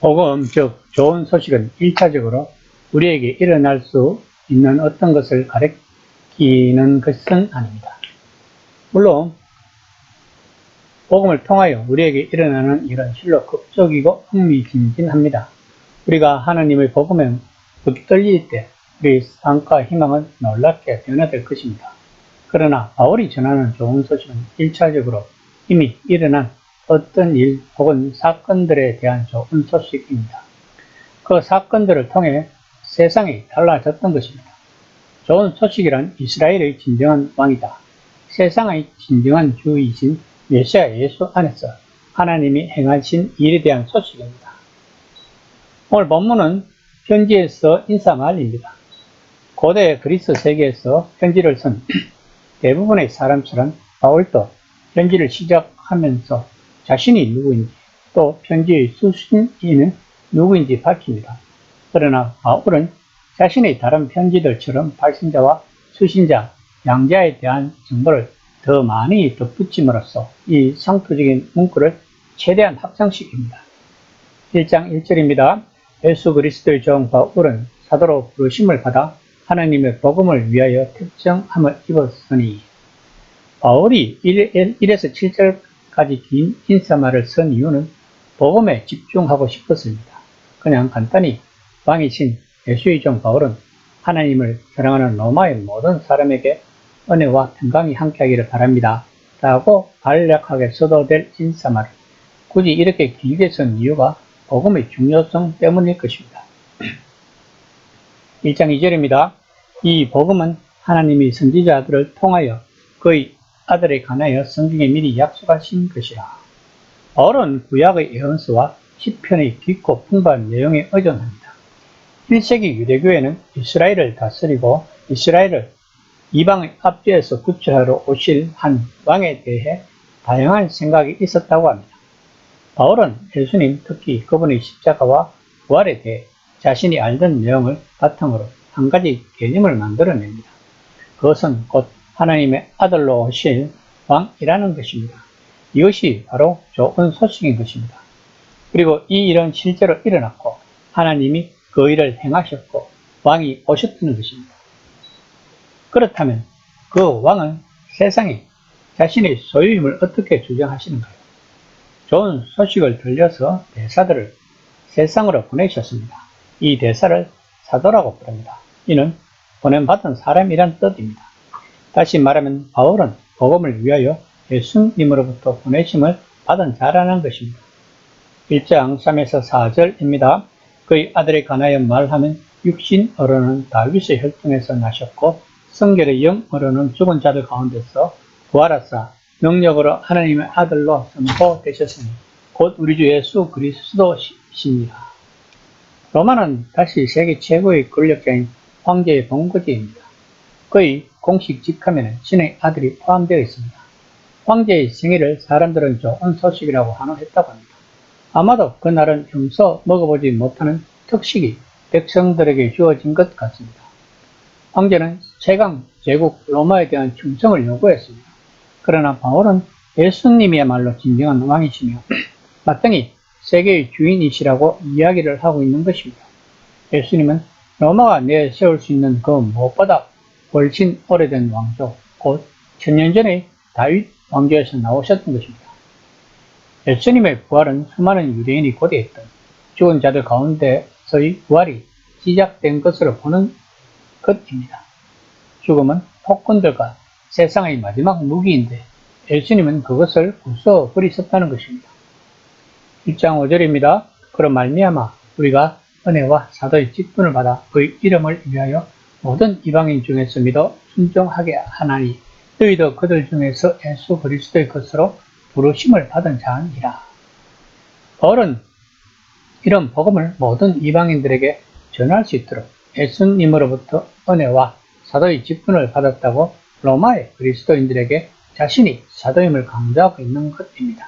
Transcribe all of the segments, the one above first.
복음, 즉 좋은 소식은 1차적으로 우리에게 일어날 수 있는 어떤 것을 가리키는 것은 아닙니다. 물론 복음을 통하여 우리에게 일어나는 일은 실로 극적이고 흥미진진합니다. 우리가 하나님의 복음에 붙들릴 때 우리의 삶과 희망은 놀랍게 변화될 것입니다. 그러나 바울이 전하는 좋은 소식은 1차적으로 이미 일어난 어떤 일 혹은 사건들에 대한 좋은 소식입니다. 그 사건들을 통해 세상이 달라졌던 것입니다. 좋은 소식이란 이스라엘의 진정한 왕이다. 세상의 진정한 주이신 메시아 예수 안에서 하나님이 행하신 일에 대한 소식입니다. 오늘 본문은 편지에서 인사말입니다. 고대 그리스 세계에서 편지를 쓴 대부분의 사람처럼 바울도 편지를 시작하면서 자신이 누구인지 또 편지의 수신인은 누구인지 밝힙니다. 그러나 바울은 자신의 다른 편지들처럼 발신자와 수신자, 양자에 대한 정보를 더 많이 덧붙임으로써 이 상투적인 문구를 최대한 확장시킵니다. 1장 1절입니다. 예수 그리스도의 종 바울은 사도로 부르심을 받아 하나님의 복음을 위하여 특정함을 입었으니. 바울이 1에서 7절까지 긴 인사말을 쓴 이유는 복음에 집중하고 싶었습니다. 그냥 간단히 왕이신 예수의 종 바울은 하나님을 사랑하는 로마의 모든 사람에게 은혜와 평강이 함께하기를 바랍니다. 라고 간략하게 써도 될 인사말을 굳이 이렇게 길게 쓴 이유가 복음의 중요성 때문일 것입니다. 1장 2절입니다. 이 복음은 하나님이 선지자들을 통하여 그의 아들에 관하여 성경에 미리 약속하신 것이라. 바울은 구약의 예언서와 시편의 깊고 풍부한 내용에 의존합니다. 1세기 유대교회는 이스라엘을 다스리고 이스라엘을 이방의 압제에서 구출하러 오실 한 왕에 대해 다양한 생각이 있었다고 합니다. 바울은 예수님, 특히 그분의 십자가와 부활에 대해 자신이 알던 내용을 바탕으로 한 가지 개념을 만들어냅니다. 그것은 곧 하나님의 아들로 오실 왕이라는 것입니다. 이것이 바로 좋은 소식인 것입니다. 그리고 이 일은 실제로 일어났고 하나님이 그 일을 행하셨고 왕이 오셨다는 것입니다. 그렇다면 그 왕은 세상에 자신의 소유임을 어떻게 주장하시는가요? 좋은 소식을 들려서 대사들을 세상으로 보내셨습니다. 이 대사를 사도라고 부릅니다. 이는 보냄받은 사람이란 뜻입니다. 다시 말하면 바울은 복음을 위하여 예수님으로부터 보내심을 받은 자라는 것입니다. 1장 3에서 4절입니다. 그의 아들에 관하여 말하면 육신으로는 다윗의 혈통에서 나셨고 성결의 영으로는 죽은 자들 가운데서 부활하사 능력으로 하나님의 아들로 선포되셨으니 곧 우리 주 예수 그리스도시니라. 로마는 다시 세계 최고의 권력자인 황제의 본거지입니다. 그의 공식 직함에는 신의 아들이 포함되어 있습니다. 황제의 생일을 사람들은 좋은 소식이라고 환호했다고 합니다. 아마도 그날은 평소 먹어보지 못하는 특식이 백성들에게 주어진 것 같습니다. 황제는 최강 제국 로마에 대한 충성을 요구했습니다. 그러나 바울은 예수님이야말로 진정한 왕이시며 마땅히 세계의 주인이시라고 이야기를 하고 있는 것입니다. 예수님은 로마가 내세울 수 있는 그 무엇보다 훨씬 오래된 왕조, 곧 천년 전에 다윗 왕조에서 나오셨던 것입니다. 예수님의 부활은 수많은 유대인이 고대했던 죽은 자들 가운데서의 부활이 시작된 것으로 보는 것입니다. 죽음은 폭군들과 세상의 마지막 무기인데 예수님은 그것을 부숴버리셨다는 것입니다. 1장 5절입니다. 그로 말미암아 우리가 은혜와 사도의 직분을 받아 그의 이름을 위하여 모든 이방인 중에서 믿어 순종하게 하나니 너희도 그들 중에서 예수 그리스도의 것으로 부르심을 받은 자니라. 바울은 이런 복음을 모든 이방인들에게 전할 수 있도록 예수님으로부터 은혜와 사도의 직분을 받았다고 로마의 그리스도인들에게 자신이 사도임을 강조하고 있는 것입니다.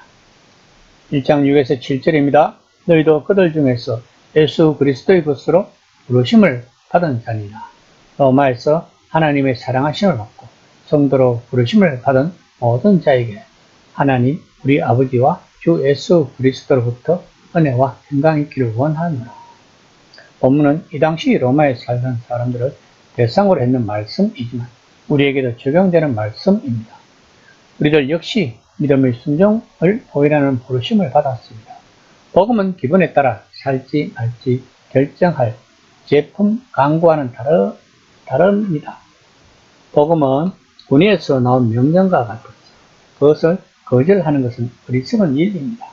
1장 6에서 7절입니다. 너희도 그들 중에서 예수 그리스도의 것으로 부르심을 받은 자니라. 로마에서 하나님의 사랑하심을 받고 성도로 부르심을 받은 모든 자에게 하나님 우리 아버지와 주 예수 그리스도로부터 은혜와 평강이 있기를 원하노라. 본문은 이 당시 로마에 살던 사람들을 대상으로 했는 말씀이지만 우리에게도 적용되는 말씀입니다. 우리들 역시 믿음의 순종을 보이라는 부르심을 받았습니다. 복음은 기분에 따라 살지 말지 결정할 제품 광고와는 다릅니다. 복음은 군의에서 나온 명령과 같아서 그것을 거절하는 것은 어리석은 일입니다.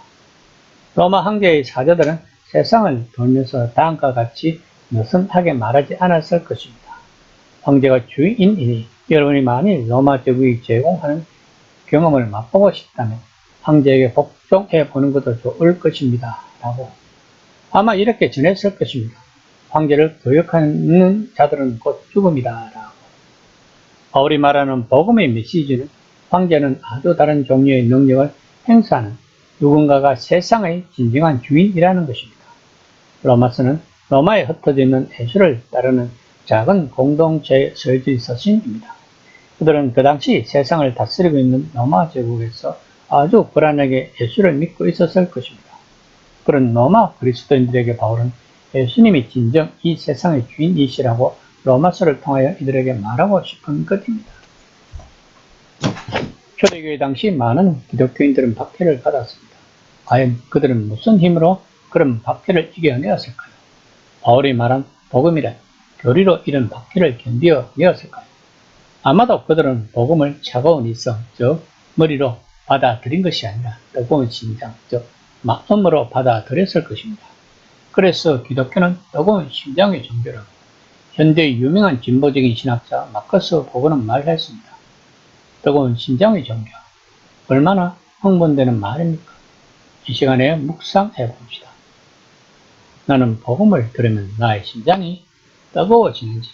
로마 황제의 사자들은 세상을 돌면서 다음과 같이 느슨하게 말하지 않았을 것입니다. 황제가 주인이니 여러분이 만일 로마 제국이 제공하는 경험을 맛보고 싶다면 황제에게 복종해 보는 것도 좋을 것입니다. 라고 아마 이렇게 전했을 것입니다. 황제를 교역하는 자들은 곧 죽음이다. 라고. 바울이 말하는 복음의 메시지는 황제는 아주 다른 종류의 능력을 행사하는 누군가가 세상의 진정한 주인이라는 것입니다. 로마서는 로마에 흩어져 있는 예수를 따르는 작은 공동체의 서유지 서신입니다. 그들은 그 당시 세상을 다스리고 있는 로마 제국에서 아주 불안하게 예수를 믿고 있었을 것입니다. 그런 로마 그리스도인들에게 바울은 예수님이 진정 이 세상의 주인이시라고 로마서를 통하여 이들에게 말하고 싶은 것입니다. 초대교회 당시 많은 기독교인들은 박해를 받았습니다. 과연 그들은 무슨 힘으로 그런 박해를 이겨내었을까요? 바울이 말한 복음이란 교리로 이런 박해를 견디어내었을까요? 아마도 그들은 복음을 차가운 이성, 즉 머리로 받아들인 것이 아니라 뜨거운 심장, 즉 마음으로 받아들였을 것입니다. 그래서 기독교는 뜨거운 심장의 종교라고 현대의 유명한 진보적인 신학자 마커스 보거는 말했습니다. 뜨거운 심장의 종교, 얼마나 흥분되는 말입니까? 이 시간에 묵상해 봅시다. 나는 복음을 들으면 나의 심장이 뜨거워지는지